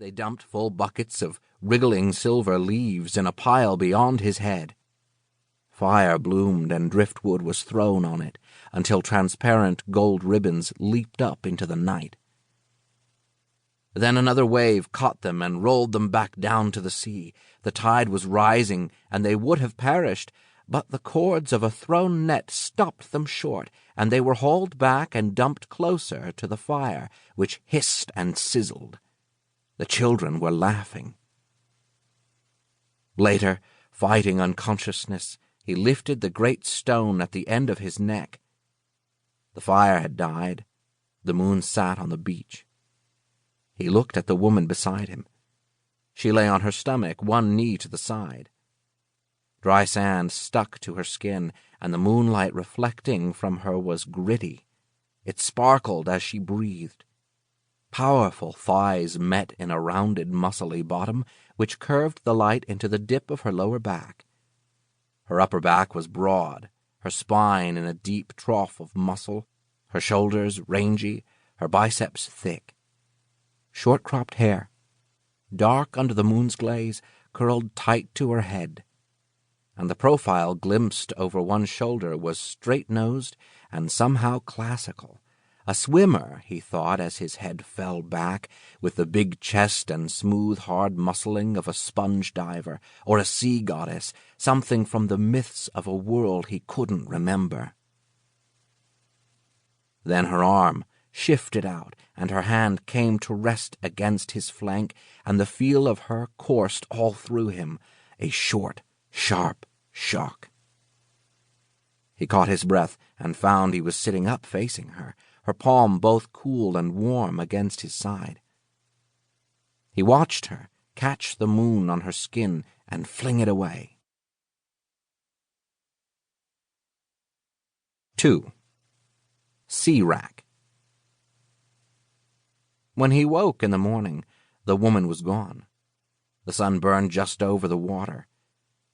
They dumped full buckets of wriggling silver leaves in a pile beyond his head. Fire bloomed and driftwood was thrown on it until transparent gold ribbons leaped up into the night. Then another wave caught them and rolled them back down to the sea. The tide was rising, and they would have perished, but the cords of a thrown net stopped them short, and they were hauled back and dumped closer to the fire, which hissed and sizzled. The children were laughing. Later, fighting unconsciousness, he lifted the great stone at the end of his neck. The fire had died. The moon sat on the beach. He looked at the woman beside him. She lay on her stomach, one knee to the side. Dry sand stuck to her skin, and the moonlight reflecting from her was gritty. It sparkled as she breathed. Powerful thighs met in a rounded, muscly bottom, which curved the light into the dip of her lower back. Her upper back was broad, her spine in a deep trough of muscle, her shoulders rangy, her biceps thick. Short-cropped hair, dark under the moon's glaze, curled tight to her head, and the profile glimpsed over one shoulder was straight-nosed and somehow classical. A swimmer, he thought as his head fell back, with the big chest and smooth, hard muscling of a sponge diver, or a sea goddess, something from the myths of a world he couldn't remember. Then her arm shifted out, and her hand came to rest against his flank, and the feel of her coursed all through him, a short, sharp shock. He caught his breath and found he was sitting up facing her, her palm both cool and warm against his side. He watched her catch the moon on her skin and fling it away. 2. Sea Rack. When he woke in the morning, the woman was gone. The sun burned just over the water.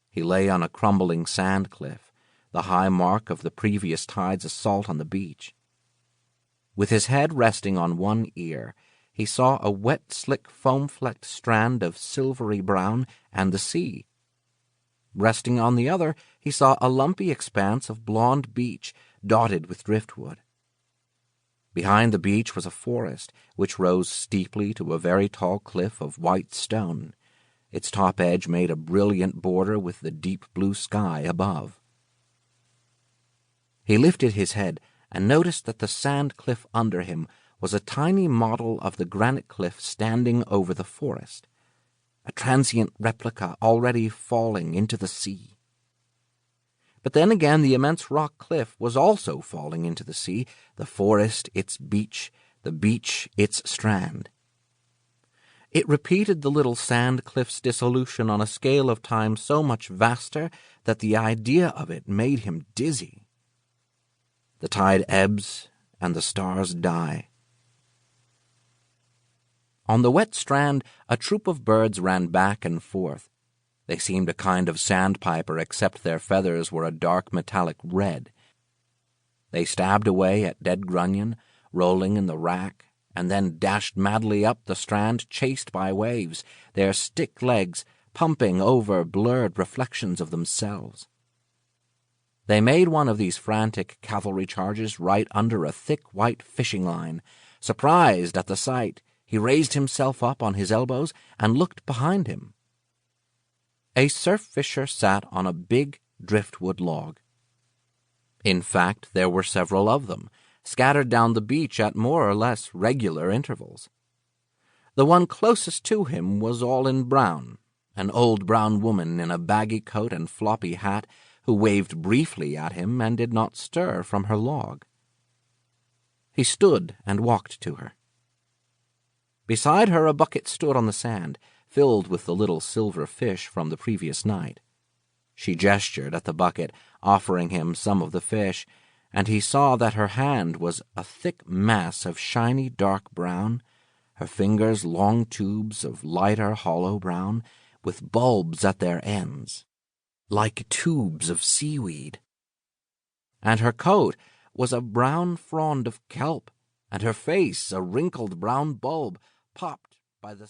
He lay on a crumbling sand cliff, the high mark of the previous tide's assault on the beach. With his head resting on one ear, he saw a wet, slick, foam-flecked strand of silvery brown and the sea. Resting on the other, he saw a lumpy expanse of blonde beach dotted with driftwood. Behind the beach was a forest, which rose steeply to a very tall cliff of white stone. Its top edge made a brilliant border with the deep blue sky above. He lifted his head and noticed that the sand cliff under him was a tiny model of the granite cliff standing over the forest, a transient replica already falling into the sea. But then again the immense rock cliff was also falling into the sea, the forest its beach, the beach its strand. It repeated the little sand cliff's dissolution on a scale of time so much vaster that the idea of it made him dizzy. The tide ebbs, and the stars die. On the wet strand, a troop of birds ran back and forth. They seemed a kind of sandpiper, except their feathers were a dark metallic red. They stabbed away at dead grunion, rolling in the rack, and then dashed madly up the strand, chased by waves, their stick legs pumping over blurred reflections of themselves. They made one of these frantic cavalry charges right under a thick white fishing line. Surprised at the sight, he raised himself up on his elbows and looked behind him. A surf fisher sat on a big driftwood log. In fact, there were several of them, scattered down the beach at more or less regular intervals. The one closest to him was all in brown, an old brown woman in a baggy coat and floppy hat, who waved briefly at him and did not stir from her log. He stood and walked to her. Beside her a bucket stood on the sand, filled with the little silver fish from the previous night. She gestured at the bucket, offering him some of the fish, and he saw that her hand was a thick mass of shiny dark brown, her fingers long tubes of lighter hollow brown, with bulbs at their ends, like tubes of seaweed. And her coat was a brown frond of kelp, and her face a wrinkled brown bulb, popped by the